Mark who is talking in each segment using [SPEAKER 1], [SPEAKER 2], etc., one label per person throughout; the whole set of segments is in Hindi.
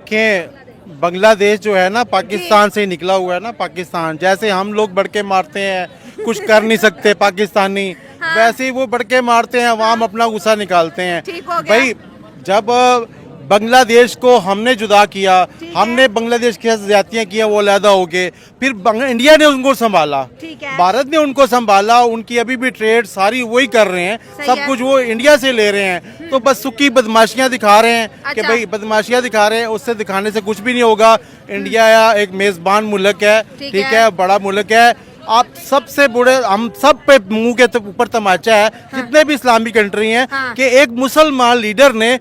[SPEAKER 1] कि बांग्लादेश जो है ना पाकिस्तान से निकला हुआ है ना। पाकिस्तान जैसे हम लोग बड़के मारते हैं, कुछ कर नहीं सकते पाकिस्तानी, वैसे ही वो बड़के मारते हैं, अवाम अपना गुस्सा निकालते हैं।
[SPEAKER 2] ठीक हो गया।
[SPEAKER 1] भाई जब बांग्लादेश को हमने जुदा किया, हमने बांग्लादेश के साथ ज्यादतियां किया, वो अलहदा हो गए, फिर इंडिया ने उनको संभाला,
[SPEAKER 2] ठीक है।
[SPEAKER 1] भारत ने उनको संभाला, उनकी अभी भी ट्रेड सारी वही कर रहे हैं, सब कुछ वो इंडिया से ले रहे हैं। तो बस सुखी बदमाशियां दिखा रहे हैं कि भाई बदमाशियां दिखा रहे हैं, उससे दिखाने से कुछ भी नहीं होगा। इंडिया एक मेजबान मुल्क है, ठीक है, बड़ा मुल्क है। आप सबसे बुरे, हम सब पे मुंह के ऊपर तमाचा है, जितने भी इस्लामी कंट्री हैं, कि एक मुसलमान लीडर ने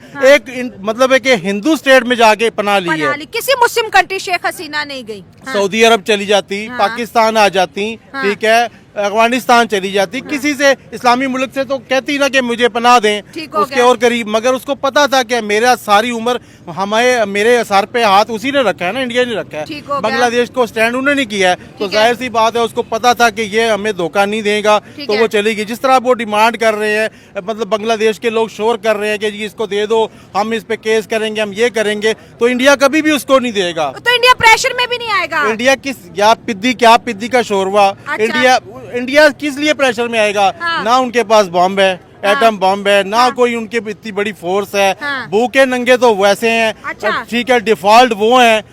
[SPEAKER 1] मतलब है कि हिंदू स्टेट में जाके पनाह ली है।
[SPEAKER 2] किसी मुस्लिम कंट्री शेख हसीना नहीं गई।
[SPEAKER 1] सऊदी अरब चली जाती, पाकिस्तान आ जाती, ठीक है, अफगानिस्तान चली जाती, किसी से इस्लामी मुल्क से तो कहती ना कि मुझे पनाह दें, उसके और करीब। मगर उसको पता था कि मेरा सारी उम्र मेरे सर पे हाथ उसी ने रखा है ना, इंडिया ने रखा है। बांग्लादेश को स्टैंड उन्होंने किया है, तो जाहिर सी बात है उसको पता था कि ये हमें धोखा नहीं देगा, तो वो चली गई। जिस तरह वो डिमांड कर रहे हैं, मतलब बांग्लादेश के लोग शोर कर रहे हैं कि जी इसको दे दो, हम इस पे केस करेंगे, हम ये करेंगे, तो इंडिया कभी भी उसको नहीं देगा।
[SPEAKER 2] तो इंडिया प्रेशर में भी नहीं आएगा।
[SPEAKER 1] इंडिया क्या पिद्दी का शोरवा। इंडिया किस लिए प्रेशर में आएगा? ना उनके पास बॉम्ब है, एटम बॉम्ब है, ना कोई उनके इतनी बड़ी फोर्स है। भूखे नंगे तो वैसे हैं, ठीक है, डिफॉल्ट वो हैं।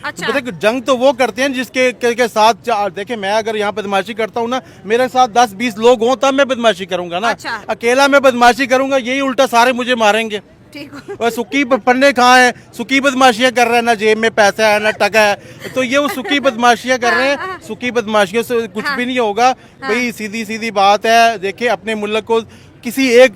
[SPEAKER 1] जंग तो वो करते हैं जिसके के साथ देखे, मैं अगर यहाँ बदमाशी करता हूँ ना, मेरे साथ 10-20 लोग हों तब मैं बदमाशी करूंगा ना। अकेला मैं बदमाशी करूंगा, यही उल्टा सारे मुझे मारेंगे। और सुखी पन्ने कहाँ है, सुखी बदमाशियां कर रहे हैं, ना जेब में पैसा है ना टका है, तो ये वो सुखी बदमाशियां कर रहे हैं। सुखी बदमाशियों से कुछ भी नहीं होगा भाई, सीधी सीधी बात है। देखिए अपने मुल्क को किसी एक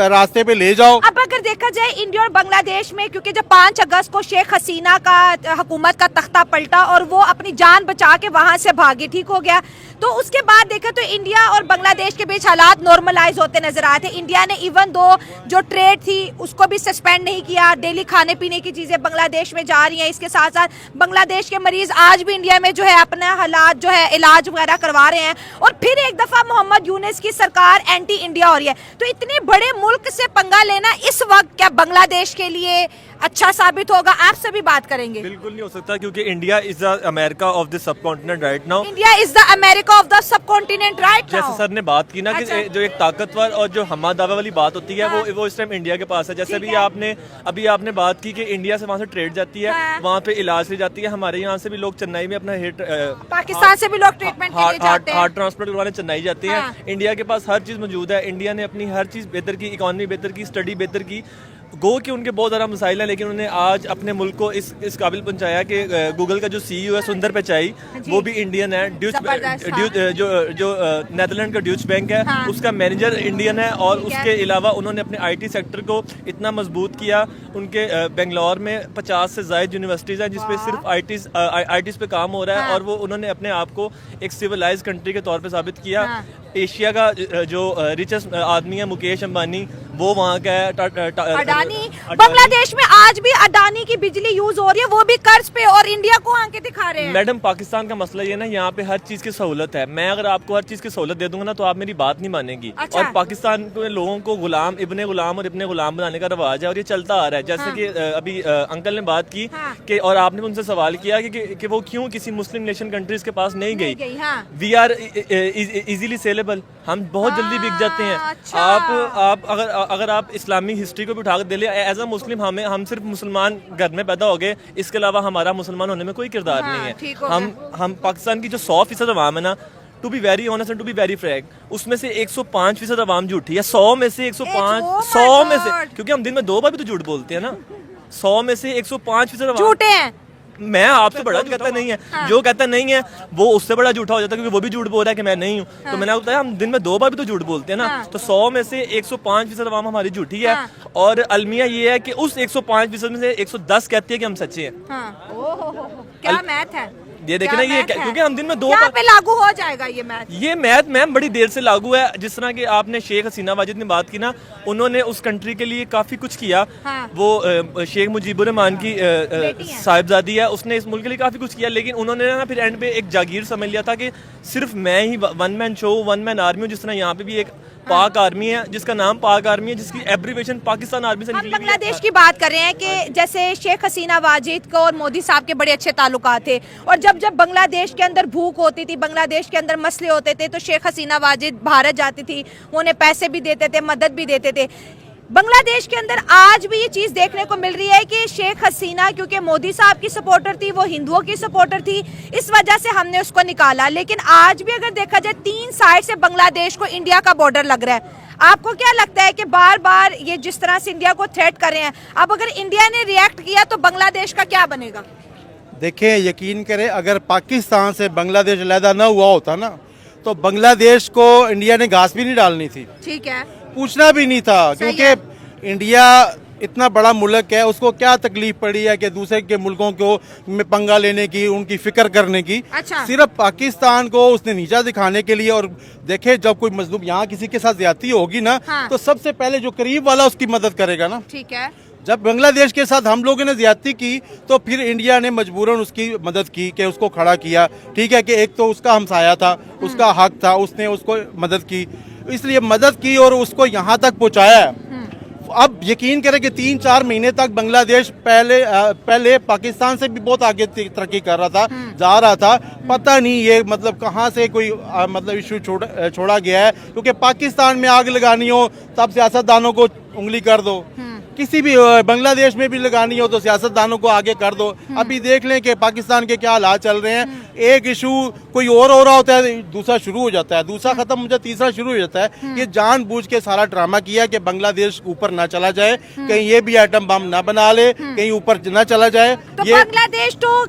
[SPEAKER 1] रास्ते पे ले जाओ।
[SPEAKER 2] अब अगर देखा जाए इंडिया और बांग्लादेश में, क्योंकि जब 5 अगस्त को शेख हसीना का हुकूमत का तख्ता पलटा और वो अपनी जान बचा के वहां से भागे, ठीक हो गया, तो उसके बाद देखा तो इंडिया और बांग्लादेश के बीच हालात नॉर्मलाइज होते नजर आए थे। इंडिया ने इवन दो जो ट्रेड थी उसको भी सस्पेंड नहीं किया, डेली खाने पीने की चीजें बांग्लादेश में जा रही हैं। इसके साथ साथ बांग्लादेश के मरीज आज भी इंडिया में जो है अपना हालात जो है इलाज वगैरह करवा रहे हैं। और फिर एक दफा मोहम्मद यूनुस की सरकार एंटी इंडिया हो रही है। तो इतने बड़े मुल्क से पंगा लेना इस वक्त क्या बांग्लादेश के लिए अच्छा साबित होगा? आप सभी बात करेंगे।
[SPEAKER 3] बिल्कुल नहीं हो सकता, क्योंकि India is the America of the sub continent right now.
[SPEAKER 2] India is the America of the sub continent right now.
[SPEAKER 3] जैसे सर ने बात की ना कि जो एक ताकतवर और जो हमा दावा वाली बात होती है, वो इस टाइम इंडिया के पास है। जैसे अभी आपने बात की कि इंडिया से वहाँ से ट्रेड जाती है, वहाँ पे इलाज ली जाती है। हमारे यहाँ से भी लोग चेन्नई में अपना
[SPEAKER 2] पाकिस्तान से भी लोग ट्रीटमेंट के लिए जाते हैं,
[SPEAKER 3] हार्ट ट्रांसप्लांट करवाने चेन्नई जाते हैं। इंडिया के पास हर चीज मौजूद है। इंडिया ने अपनी हर चीज बेहतर की, इकोनॉमी बेहतर की, स्टडी बेहतर की। गो कि उनके बहुत ज़्यादा मसाइल हैं, लेकिन उन्होंने आज अपने मुल्क को इस काबिल पहुंचाया कि गूगल का जो CEO है सुंदर पिचाई, वो भी इंडियन है। जो नेदरलैंड का ड्यूच बैंक है, उसका मैनेजर इंडियन है। और उसके अलावा उन्होंने अपने IT सेक्टर को इतना मजबूत किया। उनके बेंगलोर में 50 से ज़ायद यूनिवर्सिटीज़ हैं जिसपे सिर्फ ITs पे काम हो रहा है। और वो उन्होंने अपने आप को एक सिविलाइज कंट्री के तौर पर साबित किया। एशिया का जो रिचेस्ट आदमी है मुकेश अंबानी, वो वहाँ का है।
[SPEAKER 2] अडानी। बांग्लादेश में आज भी अडानी की बिजली यूज हो रही है, वो भी कर्ज पे, और इंडिया को आंखें दिखा रहे हैं।
[SPEAKER 3] मैडम पाकिस्तान का मसला ये ना, यहाँ पे हर चीज की सहूलत है। मैं अगर आपको हर चीज की सहूलत दे दूंगा ना, तो आप मेरी बात नहीं मानेंगी। और पाकिस्तान के लोगों को गुलाम, इब्ने गुलाम और इब्ने गुलाम बनाने का रवाज है, और ये चलता आ रहा है। जैसे कि अभी अंकल ने बात की कि, और आपने उनसे सवाल किया कि वो क्यों किसी मुस्लिम नेशन कंट्रीज के पास नहीं गई। वी आर इजीली सेलेबल, हम बहुत जल्दी बिक जाते हैं। आप अगर आप इस्लामी हिस्ट्री को भी उठा कर दे ले, एज अ मुस्लिम हम सिर्फ मुसलमान घर में पैदा हो गए, इसके अलावा हमारा मुसलमान होने में कोई किरदार नहीं है। हम पाकिस्तान की जो 100% अवाम है ना, to be very honest and to be very frank, उसमें से 105% अवाम झूठी है। 100 में से 100 में से, क्योंकि हम दिन में 2 बार भी तो झूठ बोलते हैं ना। 100 में से 105%
[SPEAKER 2] झूठे हैं।
[SPEAKER 3] मैं आपसे बड़ा जो कहता नहीं है, जो कहता नहीं है वो उससे बड़ा झूठा हो जाता है, क्योंकि वो भी झूठ बोल रहा है कि मैं नहीं हूँ। तो मैंने आपको बताया हम दिन में 2 बार भी तो झूठ बोलते हैं ना। तो 100 में से 105% अवाम हमारी झूठी है। और अलमिया ये है कि उस 105% में से 110 कहती है कि हम सच्चे हैं।
[SPEAKER 2] क्या मैथ है?
[SPEAKER 3] ये देखें ना, ये क्योंकि हम दिन में 2
[SPEAKER 2] यहाँ पे लागू हो जाएगा ये मैच।
[SPEAKER 3] ये मैथ मैम बड़ी देर से लागू है। जिस तरह की आपने शेख हसीना वाजिद ने बात की ना, उन्होंने उस कंट्री के लिए काफी कुछ किया।
[SPEAKER 2] हाँ।
[SPEAKER 3] वो शेख मुजीबुर रहमान की साहिबजादी है, उसने इस मुल्क के लिए काफी कुछ किया, लेकिन उन्होंने ना फिर एंड पे एक जागीर समझ लिया था कि सिर्फ मैं ही one man show, one man army हूँ। जिस तरह यहाँ पे भी एक पाक आर्मी है जिसका नाम पाक आर्मी है, जिसकी एब्रीवेशन पाकिस्तान आर्मी से
[SPEAKER 2] हम
[SPEAKER 3] निकली हुई है।
[SPEAKER 2] बांग्लादेश की बात कर रहे हैं कि जैसे शेख हसीना वाजिद को और मोदी साहब के बड़े अच्छे ताल्लुकात थे, और जब जब बांग्लादेश के अंदर भूख होती थी, बांग्लादेश के अंदर मसले होते थे, तो शेख हसीना वाजिद भारत जाती थी, वो उन्हें पैसे भी देते थे, मदद भी देते थे। बांग्लादेश के अंदर आज भी ये चीज देखने को मिल रही है कि शेख हसीना क्योंकि मोदी साहब की सपोर्टर थी, वो हिंदुओं की सपोर्टर थी, इस वजह से हमने उसको निकाला। लेकिन आज भी अगर देखा जाए 3 साइड से बांग्लादेश को इंडिया का बॉर्डर लग रहा है। आपको क्या लगता है कि बार बार ये जिस तरह से इंडिया को थ्रेट कर रहे हैं, अब अगर इंडिया ने रिएक्ट किया तो बांग्लादेश का क्या बनेगा?
[SPEAKER 1] देखें, यकीन करें, अगर पाकिस्तान से बांग्लादेश अलहदा ना हुआ होता ना, तो बांग्लादेश को इंडिया ने घास भी नहीं डालनी थी,
[SPEAKER 2] ठीक है,
[SPEAKER 1] पूछना भी नहीं था। क्योंकि इंडिया इतना बड़ा मुल्क है, उसको क्या तकलीफ पड़ी है कि दूसरे के मुल्कों को में पंगा लेने की, उनकी फिक्र करने की।
[SPEAKER 2] अच्छा।
[SPEAKER 1] सिर्फ पाकिस्तान को उसने नीचा दिखाने के लिए। और देखे, जब कोई मजलूम यहाँ किसी के साथ ज्यादती होगी ना,
[SPEAKER 2] हाँ।
[SPEAKER 1] तो सबसे पहले जो करीब वाला उसकी मदद करेगा ना।
[SPEAKER 2] ठीक है।
[SPEAKER 1] जब बांग्लादेश के साथ हम लोगों ने ज्यादती की, तो फिर इंडिया ने मजबूरन उसकी मदद की, कि उसको खड़ा किया। ठीक है कि एक तो उसका हमसाया था, उसका हक था, उसने उसको मदद की, इसलिए मदद की और उसको यहाँ तक पहुँचाया। अब यकीन करें कि 3-4 महीने तक बांग्लादेश पहले पाकिस्तान से भी बहुत आगे तरक्की कर रहा था, जा रहा था। पता नहीं ये मतलब कहाँ से कोई मतलब इशू छोड़ा गया है। क्योंकि पाकिस्तान में आग लगानी हो तब सियासतदानों को उंगली कर दो, किसी भी बांग्लादेश में भी लगानी हो तो सियासतदानों को आगे कर दो। अभी देख लें कि पाकिस्तान के क्या हालात चल रहे हैं। एक इशू कोई और हो रहा होता है, दूसरा शुरू हो जाता है, दूसरा खत्म हो जाता है, तीसरा शुरू हो जाता है। ये जानबूझ के सारा ड्रामा किया कि बांग्लादेश ऊपर ना चला जाए, कहीं ये भी एटम बम ना बना ले, कहीं ऊपर ना चला जाए।
[SPEAKER 2] तो बांग्लादेश तो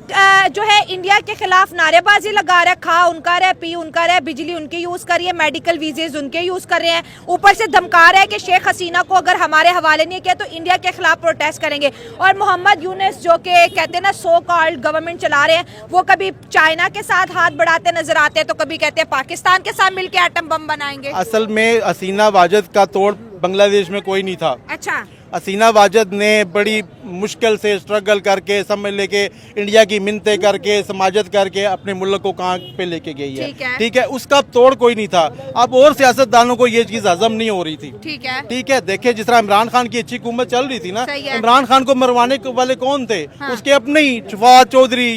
[SPEAKER 2] जो है इंडिया के खिलाफ नारेबाजी लगा रहा है, खा उनका रहा, पी उनका रहा, बिजली उनके यूज कर रही है, मेडिकल वीजेज उनके यूज कर रहे हैं, ऊपर से धमका रहा है कि शेख हसीना को अगर हमारे हवाले नहीं किया तो इंडिया के खिलाफ प्रोटेस्ट करेंगे। और मोहम्मद यूनुस जो के कहते हैं ना सो कॉल्ड गवर्नमेंट चला रहे हैं, वो कभी चाइना के साथ हाथ बढ़ाते नजर आते हैं, तो कभी कहते हैं पाकिस्तान के साथ मिलकर एटम बम बनाएंगे।
[SPEAKER 1] असल में हसीना वाजिद का तोड़ बांग्लादेश में कोई नहीं था।
[SPEAKER 2] अच्छा।
[SPEAKER 1] हसीना वाजिद ने बड़ी मुश्किल से स्ट्रगल करके, समझ लेके, इंडिया की मिन्नतें करके, समाजत करके अपने मुल्क को कहाँ पे लेके गई है। ठीक है, उसका तोड़ कोई नहीं था। अब और सियासतदानों को ये चीज हजम नहीं हो रही थी। ठीक है, देखिए जिस तरह इमरान खान की अच्छी हुकूमत चल रही थी ना, इमरान खान को मरवाने वाले कौन थे? हाँ। उसके अपने ही फवाद चौधरी,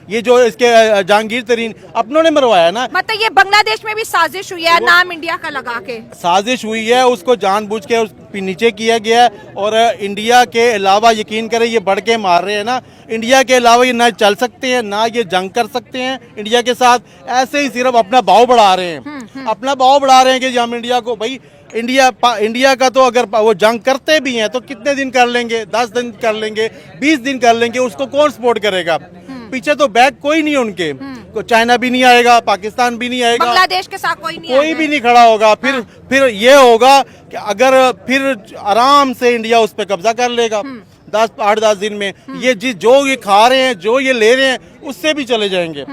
[SPEAKER 1] ये जो इसके जहांगीर तरीन अपनों ने मरवाया ना।
[SPEAKER 2] मतलब ये बांग्लादेश में भी साजिश हुई है, नाम इंडिया का लगा के
[SPEAKER 1] साजिश हुई है, उसको जानबूझ के नीचे किया गया है। और इंडिया के अलावा यकीन करें ये बढ़ के मार रहे हैं ना, इंडिया के अलावा ये ना चल सकते हैं, ना ये जंग कर सकते हैं इंडिया के साथ। ऐसे ही सिर्फ अपना भाव बढ़ा रहे हैं, अपना भाव बढ़ा रहे हैं कि हम इंडिया को, भाई इंडिया का तो अगर वो जंग करते भी हैं तो कितने दिन कर लेंगे? 10 दिन कर लेंगे, 20 दिन कर लेंगे, उसको कौन सपोर्ट करेगा? पीछे तो बैक कोई नहीं उनके, चाइना भी नहीं आएगा, पाकिस्तान भी नहीं आएगा,
[SPEAKER 2] बांग्लादेश के साथ कोई
[SPEAKER 1] भी नहीं खड़ा होगा। फिर ये होगा कि अगर फिर आराम से इंडिया उस पर कब्जा कर लेगा 8-10 दिन में। ये जो ये खा रहे हैं, जो ये ले रहे हैं, उससे भी चले जाएंगे।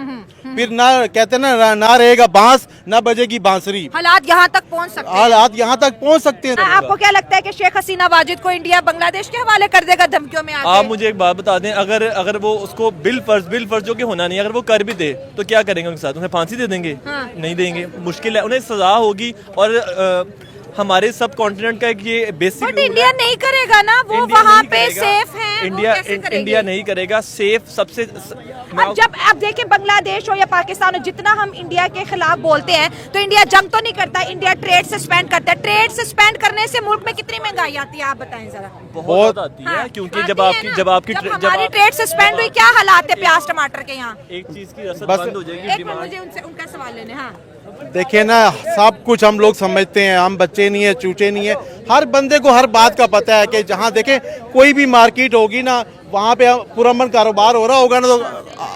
[SPEAKER 1] फिर ना कहते ना रहेगा बांस, ना बजेगी बांसुरी।
[SPEAKER 2] हालात यहाँ तक पहुँच सकते हैं।
[SPEAKER 1] हालात यहाँ तक पहुँच सकते हैं।
[SPEAKER 2] आपको क्या लगता है कि शेख हसीना वाजिद को इंडिया बांग्लादेश के हवाले कर देगा धमकियों में आके?
[SPEAKER 3] आप मुझे एक बात बता दें, अगर वो उसको बिल फर्ज जो कि होना नहीं, अगर वो कर भी दे तो क्या करेंगे उनके साथ? उन्हें फांसी दे देंगे? हाँ। नहीं देंगे, मुश्किल है, उन्हें सजा होगी। और हमारे सब कॉन्टिनेंट का एक ये बेसिक,
[SPEAKER 2] बट इंडिया नहीं करेगा ना, वो वहाँ पे सेफ है।
[SPEAKER 3] इंडिया नहीं करेगा सेफ सबसे।
[SPEAKER 2] अब देखिए बांग्लादेश हो या पाकिस्तान हो, जितना हम इंडिया के खिलाफ बोलते हैं तो इंडिया जंग तो नहीं करता, इंडिया ट्रेड सस्पेंड करता है। ट्रेड सस्पेंड करने से मुल्क में कितनी महंगाई आती है, आप बताएं जरा।
[SPEAKER 3] बहुत आती है, क्योंकि जब
[SPEAKER 2] हमारी ट्रेड सस्पेंड हुई, क्या हालात है प्याज टमाटर के यहाँ?
[SPEAKER 3] एक चीज की रसद बंद हो जाएगी।
[SPEAKER 2] मुझे उनका सवाल लेने। हाँ,
[SPEAKER 1] देखिए ना, सब कुछ हम लोग समझते हैं, हम बच्चे नहीं है, चूचे नहीं है। हर बंदे को हर बात का पता है कि जहाँ देखें कोई भी मार्केट होगी ना, वहाँ पे पुरअमन कारोबार हो रहा होगा ना, तो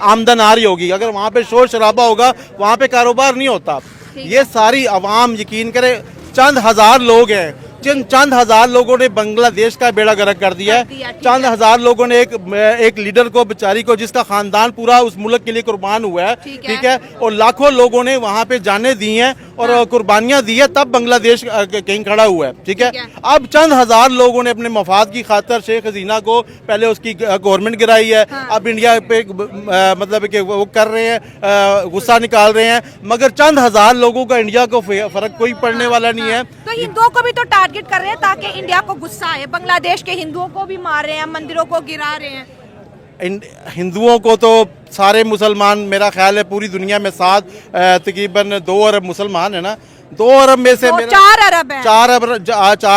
[SPEAKER 1] आमदन आ रही होगी। अगर वहाँ पे शोर शराबा होगा, वहाँ पे कारोबार नहीं होता। ये सारी अवाम, यकीन करें, चंद हजार लोग हैं चंद हजार लोगों ने बांग्लादेश का बेड़ा गर्क कर दिया है। चंद हजार लोगों ने एक लीडर को, बेचारी को, जिसका खानदान पूरा उस मुल्क के लिए कुर्बान हुआ है, ठीक है, और लाखों लोगों ने वहां पे जाने दी हैं और कुर्बानियां दी है, तब बांग्लादेश कहीं खड़ा हुआ है, ठीक है। अब चंद हजार लोगों ने अपने मफाद की खातर शेख हसीना को, पहले उसकी गवर्नमेंट गिराई है, अब इंडिया पे मतलब कि वो कर रहे हैं, गुस्सा निकाल रहे हैं, मगर चंद हजार लोगों का इंडिया को फर्क कोई पड़ने वाला नहीं है।
[SPEAKER 2] तो हिंदुओं को भी तो टारगेट कर रहे हैं ताकि इंडिया को गुस्सा आए, बांग्लादेश के हिंदुओं को भी मार रहे हैं, मंदिरों को गिरा रहे हैं।
[SPEAKER 1] हिंदुओं को तो सारे मुसलमान, मेरा ख्याल है पूरी दुनिया में तकरीबन 2 अरब मुसलमान है ना, 2 अरब में से
[SPEAKER 2] 4 अरब है,
[SPEAKER 1] 4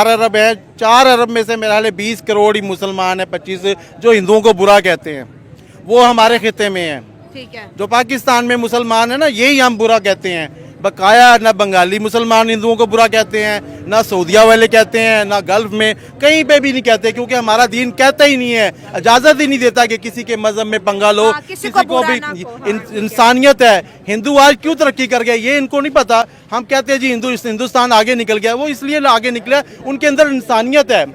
[SPEAKER 1] अरब है, 4 अरब में से मेरा ख्याल है 20 करोड़ ही मुसलमान है, 25 जो हिंदुओं को बुरा कहते हैं, वो हमारे खिते में है।
[SPEAKER 2] ठीक है।
[SPEAKER 1] जो पाकिस्तान में मुसलमान है ना, यही हम बुरा कहते हैं। बकाया ना बंगाली मुसलमान हिंदुओं को बुरा कहते हैं, ना सऊदिया वाले कहते हैं, ना गल्फ में कहीं पे भी नहीं कहते, क्योंकि हमारा दीन कहता ही नहीं है, इजाजत ही नहीं देता कि किसी के मजहब में पंगा लो, किसी को भी। इंसानियत है। हिंदू आज क्यों तरक्की कर गए ये इनको नहीं पता। हम कहते हैं जी हिंदुस्तान आगे निकल गया, वो इसलिए आगे निकला, उनके अंदर इंसानियत है,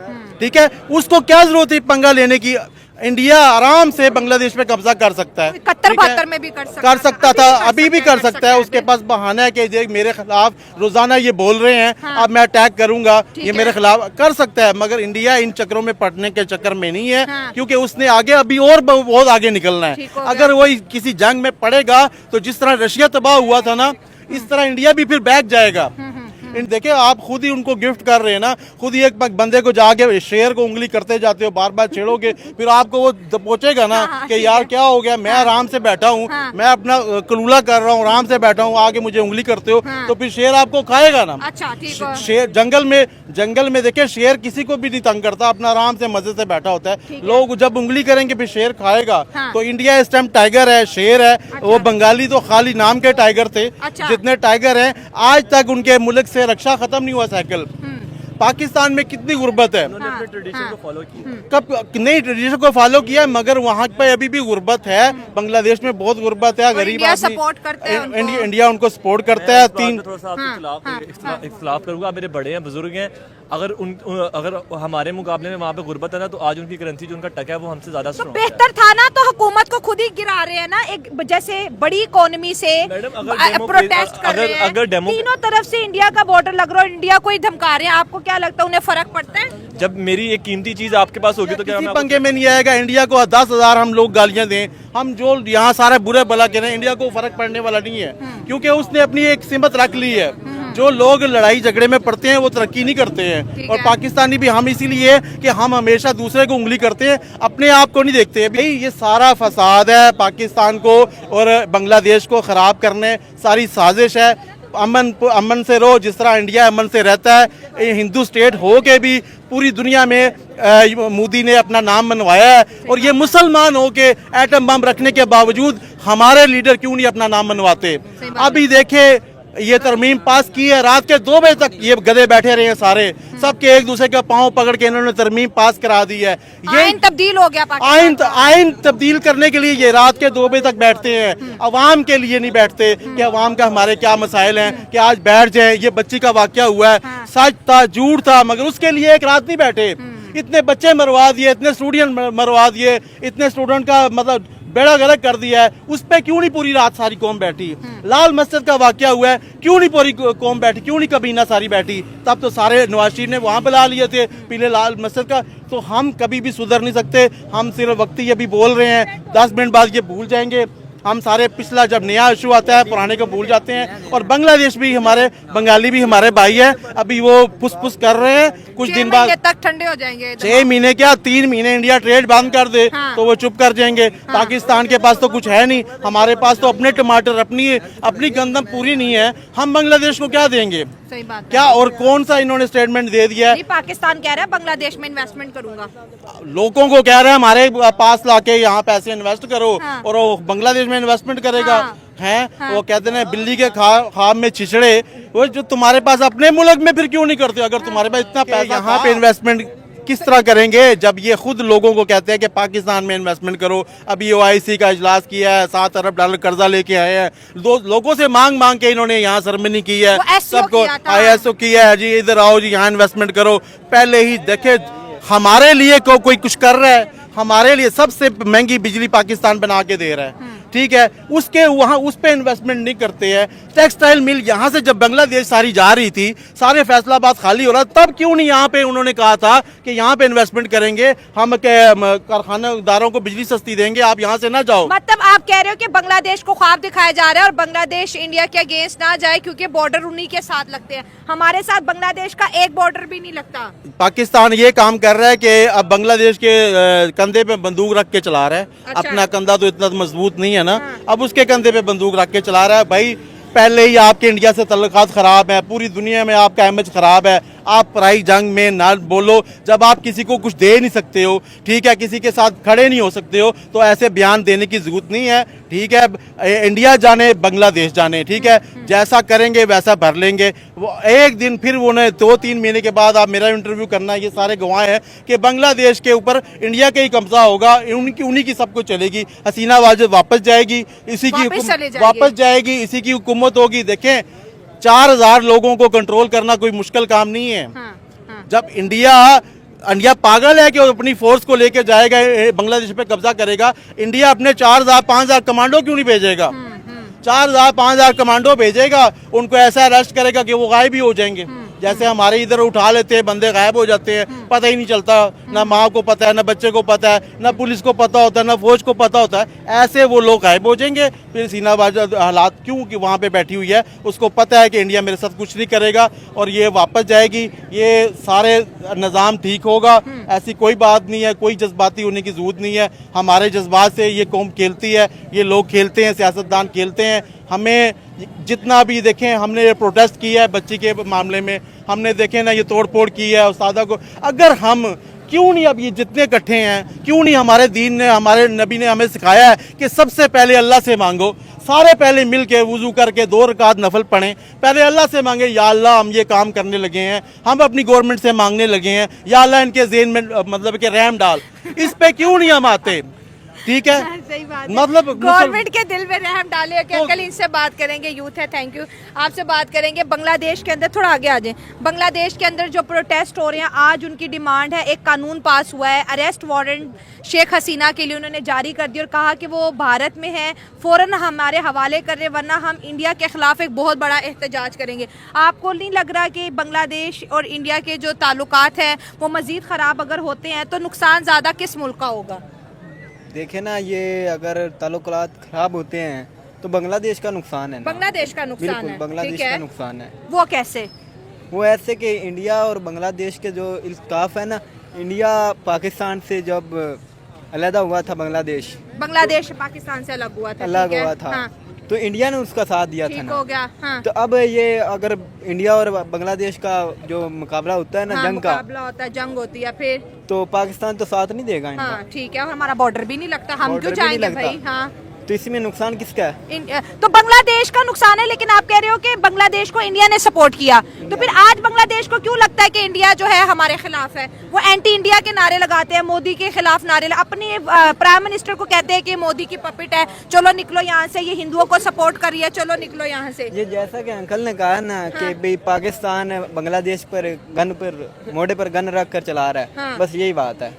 [SPEAKER 1] ठीक है। उसको क्या जरूरत है पंगा लेने की। इंडिया आराम से बांग्लादेश पे कब्जा कर सकता है,
[SPEAKER 2] 71-72 में भी कर
[SPEAKER 1] सकता था, अभी भी कर सकता है। उसके पास बहाना है कि देख मेरे खिलाफ रोजाना ये बोल रहे हैं, अब मैं अटैक करूंगा, ये मेरे खिलाफ कर सकता है। मगर इंडिया इन चक्करों में पड़ने के चक्कर में नहीं है, क्योंकि उसने आगे अभी और बहुत आगे निकलना है। अगर वो किसी जंग में पड़ेगा तो जिस तरह रशिया तबाह हुआ था ना, इस तरह इंडिया भी फिर बैक जाएगा। देखिए आप खुद ही उनको गिफ्ट कर रहे हैं ना, खुद ही एक बंदे को जाके शेर को उंगली करते जाते हो, बार बार छेड़ोगे, फिर आपको वो दबोचेगा ना कि यार क्या हो गया, मैं आराम से बैठा हूँ, मैं अपना कलूला कर रहा हूँ, आराम से बैठा हूँ, आगे मुझे उंगली करते हो, तो फिर शेर आपको खाएगा ना।
[SPEAKER 2] अच्छा, ठीक है।
[SPEAKER 1] शेर जंगल में देखिए शेर किसी को भी नहीं तंग करता, अपना आराम से मजे से बैठा होता है। लोग जब उंगली करेंगे फिर शेर खाएगा। तो इंडिया इस टाइम टाइगर है, शेर है। वो बंगाली तो खाली नाम के टाइगर थे, जितने टाइगर हैं आज तक उनके मुल्क से रक्षा खत्म नहीं हुआ साइकिल। पाकिस्तान में कितनी गुर्बत है,
[SPEAKER 3] अपने ट्रेडिशन को फॉलो किया,
[SPEAKER 1] कब नई ट्रेडिशन को फॉलो किया, मगर वहाँ पे अभी भी गुर्बत है। बांग्लादेश में बहुत गुर्बत है, गरीब आदमी, इंडिया उनको सपोर्ट करता है।
[SPEAKER 3] इख्तिलाफ करूंगा, मेरे बड़े हैं, बुजुर्ग हैं, अगर हमारे मुकाबले में वहाँ पे गुर्बत है ना, तो आज उनकी करेंसी जो उनका टका है वो हमसे ज्यादा
[SPEAKER 2] तो बेहतर था ना। तो हुकूमत को खुद ही गिरा रहे हैं ना, एक जैसे बड़ी इकोनॉमी से प्रोटेस्ट कर रहे हैं, तीनों तरफ से इंडिया का बॉर्डर लग रहा है, इंडिया को ही धमका रहे हैं। आपको क्या लगता है उन्हें फर्क पड़ता है?
[SPEAKER 3] जब मेरी एक कीमती चीज आपके पास होगी तो क्या
[SPEAKER 1] किसी पंगे में नहीं आएगा। इंडिया को 10,000 हम लोग गालियां दें, हम जो यहाँ सारे बुरे भला कह रहे हैं, इंडिया को फर्क पड़ने वाला नहीं है, क्योंकि उसने अपनी एक सिमत रख ली है। जो लोग लड़ाई झगड़े में पड़ते हैं वो तरक्की नहीं करते हैं, और पाकिस्तानी भी हम इसीलिए कि हम हमेशा दूसरे को उंगली करते हैं, अपने आप को नहीं देखते। भाई ये सारा फसाद है, पाकिस्तान को और बांग्लादेश को खराब करने सारी साजिश है। अमन से रहो जिस तरह इंडिया अमन से रहता है। हिंदू स्टेट हो के भी पूरी दुनिया में मोदी ने अपना नाम मनवाया है, और ये मुसलमान हो के एटम बम रखने के बावजूद हमारे लीडर क्यों नहीं अपना नाम मनवाते। अभी देखे ये तरमीम पास की है, रात के 2 बजे तक ये गधे बैठे रहे हैं सारे, सबके एक दूसरे का पांव पकड़ के इन्होंने तरमीम पास करा दी है। ये
[SPEAKER 2] आइन तब्दील हो गया,
[SPEAKER 1] आइन तब्दील करने के लिए ये रात के 2 बजे तक बैठते हैं, अवाम के लिए नहीं बैठते कि अवाम का हमारे क्या मसाइल हैं, कि आज बैठ जाए। ये बच्ची का वाकया हुआ है, सच था झूठ था, मगर उसके लिए एक रात नहीं बैठे। इतने बच्चे मरवा दिए, इतने स्टूडेंट मरवा दिए, इतने स्टूडेंट का मतलब बेड़ा गर्क कर दिया है, उस पे क्यों नहीं पूरी रात सारी कौम बैठी। लाल मस्जिद का वाकया हुआ है, क्यों नहीं पूरी कौम बैठी, क्यों नहीं कबीना सारी बैठी। तब तो सारे नवाज शरीफ ने वहां बुला लिए थे पीले लाल मस्जिद का। तो हम कभी भी सुधर नहीं सकते, हम सिर्फ वक्ती अभी बोल रहे हैं, 10 मिनट बाद ये भूल जाएंगे। हम सारे पिछला जब नया इशू आता है पुराने को भूल जाते हैं। और बांग्लादेश भी हमारे, बंगाली भी हमारे भाई है, अभी वो फुस कर रहे हैं। कुछ दिन बाद
[SPEAKER 2] तक ठंडे हो जाएंगे,
[SPEAKER 1] 6 महीने क्या 3 महीने इंडिया ट्रेड बंद कर दे तो वो चुप कर जाएंगे। पाकिस्तान के पास तो कुछ है नहीं, हमारे पास तो अपने टमाटर, अपनी गंदम पूरी नहीं है, हम बांग्लादेश को क्या देंगे।
[SPEAKER 2] सही बात
[SPEAKER 1] क्या और कौन सा इन्होंने स्टेटमेंट दे दिया है।
[SPEAKER 2] पाकिस्तान कह रहा है बांग्लादेश में इन्वेस्टमेंट करूंगा,
[SPEAKER 1] लोगों को कह रहे हैं हमारे पास लाके यहाँ पैसे इन्वेस्ट करो, और वो बांग्लादेश में इन्वेस्टमेंट करेगा। हैं वो कहते हैं बिल्ली के खाब में छिछड़े, वो जो तुम्हारे पास अपने मुल्क में फिर क्यों नहीं करते। अगर तुम्हारे पास इतना पैसा यहाँ पे इन्वेस्टमेंट किस तरह करेंगे जब ये खुद लोगों को कहते हैं कि पाकिस्तान में इन्वेस्टमेंट करो। अभी OIC का इजलास किया है, $7 अरब कर्जा लेके आए हैं, लोगों से मांग मांग के इन्होंने यहाँ सरमनी की है, सबको ISO किया है, जी इधर आओ जी यहाँ इन्वेस्टमेंट करो। पहले ही देखे हमारे लिए कोई कुछ कर रहा है, हमारे लिए सबसे महंगी बिजली पाकिस्तान बना के दे रहा है, ठीक है, उसके वहाँ उस पे इन्वेस्टमेंट नहीं करते हैं। टेक्सटाइल मिल यहाँ से जब बांग्लादेश सारी जा रही थी, सारे फैसलाबाद खाली हो रहा, तब क्यों नहीं यहाँ पे उन्होंने कहा था कि यहाँ पे इन्वेस्टमेंट करेंगे, हम कारखानेदारों को बिजली सस्ती देंगे, आप यहाँ से ना जाओ।
[SPEAKER 2] मतलब आप कह रहे हो कि बांग्लादेश को ख्वाब दिखाया जा रहा है और बांग्लादेश इंडिया के अगेंस्ट ना जाए क्योंकि बॉर्डर उन्हीं के साथ लगते हैं। हमारे साथ बांग्लादेश का एक बॉर्डर भी नहीं लगता।
[SPEAKER 1] पाकिस्तान ये काम कर रहा है कि अब बांग्लादेश के कंधे पे बंदूक रख के चला रहा है।
[SPEAKER 2] अच्छा।
[SPEAKER 1] अपना कंधा तो इतना मजबूत नहीं है ना, अब उसके कंधे पे बंदूक रख के चला रहा है। भाई पहले ही आपके इंडिया से तल्लुकात खराब है, पूरी दुनिया में आपका इमेज खराब है, आप पराई जंग में ना बोलो। जब आप किसी को कुछ दे नहीं सकते हो, ठीक है, किसी के साथ खड़े नहीं हो सकते हो, तो ऐसे बयान देने की जरूरत नहीं है, ठीक है। इंडिया जाने बांग्लादेश जाने, ठीक है, जैसा करेंगे वैसा भर लेंगे। वो एक दिन फिर उन्हें 2-3 महीने के बाद आप मेरा इंटरव्यू करना, ये सारे गवाह हैं कि बांग्लादेश के ऊपर इंडिया का ही कब्जा होगा, उन्हीं की सब कुछ चलेगी। हसीना वाजिद वापस जाएगी, इसी की वापस जाएगी, इसी की हुकूमत होगी। देखें 4000 लोगों को कंट्रोल करना कोई मुश्किल काम नहीं है। जब इंडिया पागल है कि वो अपनी फोर्स को लेकर जाएगा, बांग्लादेश पे कब्जा करेगा, इंडिया अपने 4000-5000 कमांडो क्यों नहीं भेजेगा? 4000-5000 कमांडो भेजेगा, उनको ऐसा अरेस्ट करेगा कि वो गायब ही हो जाएंगे। जैसे हमारे इधर उठा लेते हैं बंदे, गायब हो जाते हैं, पता ही नहीं चलता, ना माँ को पता है, ना बच्चे को पता है, ना पुलिस को पता होता है, ना फौज को पता होता है, ऐसे वो लोग गायब हो जाएंगे। फिर सीना वाजिद हालात क्यों कि वहाँ पे बैठी हुई है, उसको पता है कि इंडिया मेरे साथ कुछ नहीं करेगा और ये वापस जाएगी, ये सारे निज़ाम ठीक होगा। ऐसी कोई बात नहीं है, कोई जज्बाती होने की जरूरत नहीं है। हमारे जज्बात से ये कौम खेलती है, ये लोग खेलते हैं, सियासतदान खेलते हैं। हमें जितना भी देखें, हमने ये प्रोटेस्ट किया है बच्ची के मामले में, हमने देखें ना ये तोड़ फोड़ की है उस्तादा को। अगर हम क्यों नहीं, अब ये जितने इकट्ठे हैं, क्यों नहीं हमारे दीन ने, हमारे नबी ने हमें सिखाया है कि सबसे पहले अल्लाह से मांगो। सारे पहले मिल के वुजू करके 2 रकात नफल पढ़ें, पहले अल्लाह से मांगे, या अल्लाह हम ये काम करने लगे हैं, हम अपनी गवर्नमेंट से मांगने लगे हैं, या अल्लाह इनके ज़हन में मतलब कि रहम डाल। इस पे क्यों नहीं हम आते? ठीक है,
[SPEAKER 2] सही बात है।
[SPEAKER 1] मतलब
[SPEAKER 2] गवर्नमेंट के दिल में रहम डाले कि अंकल इनसे बात करेंगे, यूथ है, थैंक यू, आपसे बात करेंगे। बांग्लादेश के अंदर थोड़ा आगे आ जाए, बांग्लादेश के अंदर जो प्रोटेस्ट हो रहे हैं, आज उनकी डिमांड है, एक कानून पास हुआ है, अरेस्ट वारंट शेख हसीना के लिए उन्होंने जारी कर दिया और कहा कि वो भारत में है, फौरन हमारे हवाले कर रहे, वरना हम इंडिया के खिलाफ एक बहुत बड़ा एहतजाज करेंगे। आपको नहीं लग रहा कि बांग्लादेश और इंडिया के जो ताल्लुकात हैं वो मजीद ख़राब अगर होते हैं तो नुकसान ज़्यादा किस मुल्क का होगा?
[SPEAKER 4] देखे ना, ये अगर ताल्लुकात खराब होते हैं तो बांग्लादेश का नुकसान है ना।
[SPEAKER 2] बांग्लादेश का नुकसान है,
[SPEAKER 4] बांग्लादेश का नुकसान है।
[SPEAKER 2] वो कैसे?
[SPEAKER 4] वो ऐसे कि इंडिया और बांग्लादेश के जो इल्तिकाफ है ना, इंडिया पाकिस्तान से जब अलहदा हुआ था, बांग्लादेश
[SPEAKER 2] पाकिस्तान से अलग हुआ था,
[SPEAKER 4] हाँ। तो इंडिया ने उसका साथ दिया था ना,
[SPEAKER 2] हो गया, हाँ।
[SPEAKER 4] तो अब ये अगर इंडिया और बांग्लादेश का जो मुकाबला होता है ना, जंग का
[SPEAKER 2] मुकाबला होता है, जंग होती है, फिर
[SPEAKER 4] तो पाकिस्तान तो साथ नहीं देगा इनका।
[SPEAKER 2] हाँ, ठीक है, और हमारा बॉर्डर भी नहीं लगता, हम क्यों जाएंगे भाई? हाँ,
[SPEAKER 4] तो इसमें नुकसान किसका है?
[SPEAKER 2] तो बांग्लादेश का नुकसान है, लेकिन आप कह रहे हो कि बांग्लादेश को इंडिया ने सपोर्ट किया, तो फिर आज बांग्लादेश को क्यों लगता है कि इंडिया जो है हमारे खिलाफ है? वो एंटी इंडिया के नारे लगाते हैं, मोदी के खिलाफ नारे, अपने प्राइम मिनिस्टर को कहते हैं कि मोदी की पपेट है, चलो निकलो यहाँ से, ये हिंदुओं को सपोर्ट कर रही है, चलो निकलो यहाँ से।
[SPEAKER 4] ये जैसा कि अंकल ने कहा ना कि भाई पाकिस्तान बांग्लादेश पर मोढ़े पर गन रख कर चला रहा है, बस यही बात है।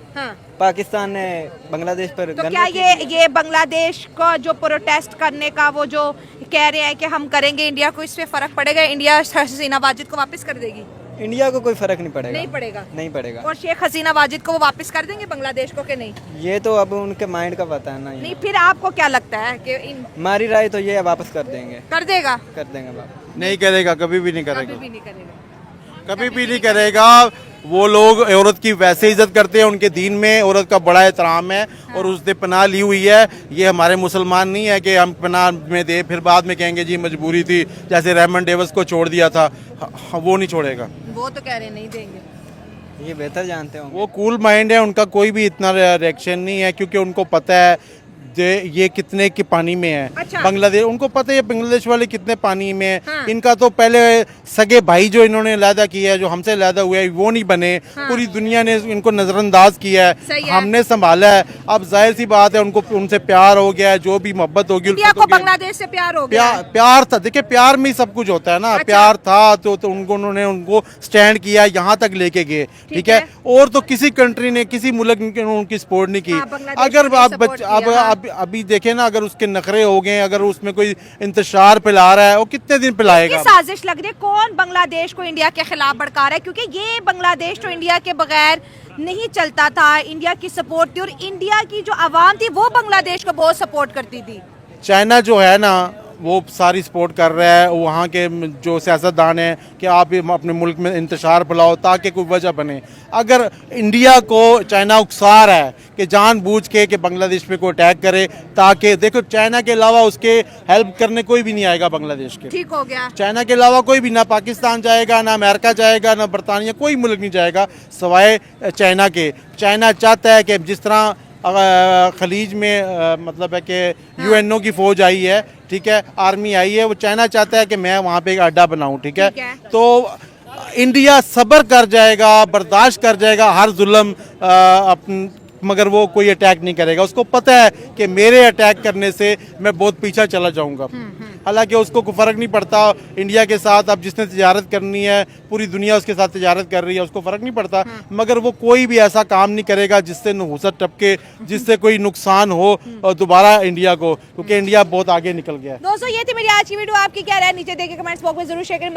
[SPEAKER 4] पाकिस्तान ने बांग्लादेश पर
[SPEAKER 2] तो क्या ये बांग्लादेश को जो प्रोटेस्ट करने का वो जो कह रहे हैं कि हम करेंगे, इंडिया को इससे फर्क पड़ेगा? इंडिया हसीना वाजिद को वापस कर देगी?
[SPEAKER 4] इंडिया को कोई फर्क नहीं पड़ेगा।
[SPEAKER 2] नहीं पड़ेगा। और शेख हसीना वाजिद को वो वापस कर देंगे बांग्लादेश को कि नहीं?
[SPEAKER 4] ये तो अब उनके माइंड का पता है ना।
[SPEAKER 2] नहीं, फिर आपको क्या लगता है कि
[SPEAKER 4] हमारी राय तो ये वापस कर देंगे।
[SPEAKER 2] कर देगा?
[SPEAKER 4] कर देंगे वापस।
[SPEAKER 1] नहीं करेगा, कभी भी नहीं करेगा,
[SPEAKER 2] कभी
[SPEAKER 1] भी नहीं करेगा। वो लोग औरत की वैसे इज्जत करते हैं, उनके दीन में औरत का बड़ा एहतराम है और उसने पनाह ली हुई है। ये हमारे मुसलमान नहीं है कि हम पनाह में दे फिर बाद में कहेंगे जी मजबूरी थी, जैसे रेमन डेविस को छोड़ दिया था, वो नहीं छोड़ेगा।
[SPEAKER 2] वो तो कह रहे नहीं देंगे,
[SPEAKER 4] ये बेहतर जानते हो।
[SPEAKER 1] वो कूल माइंड है, उनका कोई भी इतना रिएक्शन नहीं है, क्योंकि उनको पता है ये कितने के पानी में है।
[SPEAKER 2] अच्छा।
[SPEAKER 1] बांग्लादेश, उनको पता है बांग्लादेश वाले कितने पानी में है।
[SPEAKER 2] हाँ।
[SPEAKER 1] इनका तो पहले सगे भाई जो इन्होंने लादा किया है, जो हमसे लादा हुआ है, वो नहीं बने। पूरी दुनिया ने इनको नजरअंदाज किया
[SPEAKER 2] सही
[SPEAKER 1] है,
[SPEAKER 2] है।
[SPEAKER 1] हमने संभाला है। अब जाहिर सी बात है उनको उनसे प्यार हो गया है, जो भी मोहब्बत होगी
[SPEAKER 2] इंडिया
[SPEAKER 1] उल्फत
[SPEAKER 2] को
[SPEAKER 1] होगी।
[SPEAKER 2] बांग्लादेश से प्यार हो गया है।
[SPEAKER 1] प्यार था, देखिए प्यार में ही सब कुछ होता है ना।
[SPEAKER 2] अच्छा।
[SPEAKER 1] प्यार था तो उन्होंने उनको स्टैंड किया, यहाँ तक लेके गए, ठीक है।
[SPEAKER 2] है।
[SPEAKER 1] और तो किसी कंट्री ने, किसी मुल्क ने उनकी सपोर्ट नहीं की।
[SPEAKER 2] हाँ, बांग्लादेश
[SPEAKER 1] अगर
[SPEAKER 2] ने
[SPEAKER 1] आप
[SPEAKER 2] support किया, हाँ।
[SPEAKER 1] अभी देखें ना, अगर उसके नखरे हो गए, अगर उसमें कोई इंतशार फैला रहा है, वो कितने दिन
[SPEAKER 2] ये
[SPEAKER 1] फैलाएगा।
[SPEAKER 2] साजिश लग रही है, कौन बांग्लादेश को इंडिया के खिलाफ भड़का रहा है, क्योंकि ये बांग्लादेश तो इंडिया के बगैर नहीं चलता था। इंडिया की सपोर्ट थी और इंडिया की जो आवाम थी वो बांग्लादेश को बहुत सपोर्ट करती थी।
[SPEAKER 1] चाइना जो है ना, वो सारी सपोर्ट कर रहा है। वहाँ के जो सियासतदान हैं कि आप अपने मुल्क में इंतशार फैलाओ ताकि कोई वजह बने। अगर इंडिया को चाइना उकसा रहा है कि जानबूझ के बांग्लादेश पे कोई अटैक करे, ताकि देखो चाइना के अलावा उसके हेल्प करने कोई भी नहीं आएगा बांग्लादेश के।
[SPEAKER 2] ठीक हो गया।
[SPEAKER 1] चाइना के अलावा कोई भी, ना पाकिस्तान जाएगा, ना अमेरिका जाएगा, ना बरतानिया, कोई मुल्क नहीं जाएगा सवाए चाइना के। चाइना चाहता है कि जिस तरह खलीज में मतलब है कि यूएनओ की फौज आई है, ठीक है, आर्मी आई है, वो चाइना चाहता है कि मैं वहाँ पे एक अड्डा बनाऊँ, ठीक है।
[SPEAKER 2] ठीक है।
[SPEAKER 1] तो इंडिया सब्र कर जाएगा, बर्दाश्त कर जाएगा हर जुल्म, मगर वो कोई अटैक नहीं करेगा। उसको पता है कि मेरे अटैक करने से मैं बहुत पीछे चला जाऊंगा। हालांकि उसको कोई फर्क नहीं पड़ता इंडिया के साथ। अब जिसने तजारत करनी है, पूरी दुनिया उसके साथ तजारत कर रही है, उसको फर्क नहीं पड़ता। मगर वो कोई भी ऐसा काम नहीं करेगा जिससे नहुसत टपके, जिससे कोई नुकसान हो दोबारा इंडिया को, क्योंकि इंडिया बहुत आगे निकल गया है।
[SPEAKER 2] दोस्तों ये थी मेरी आज की वीडियो। आपकी क्या राय नीचे देके कमेंट्स बॉक्स में जरूर शेयर करें।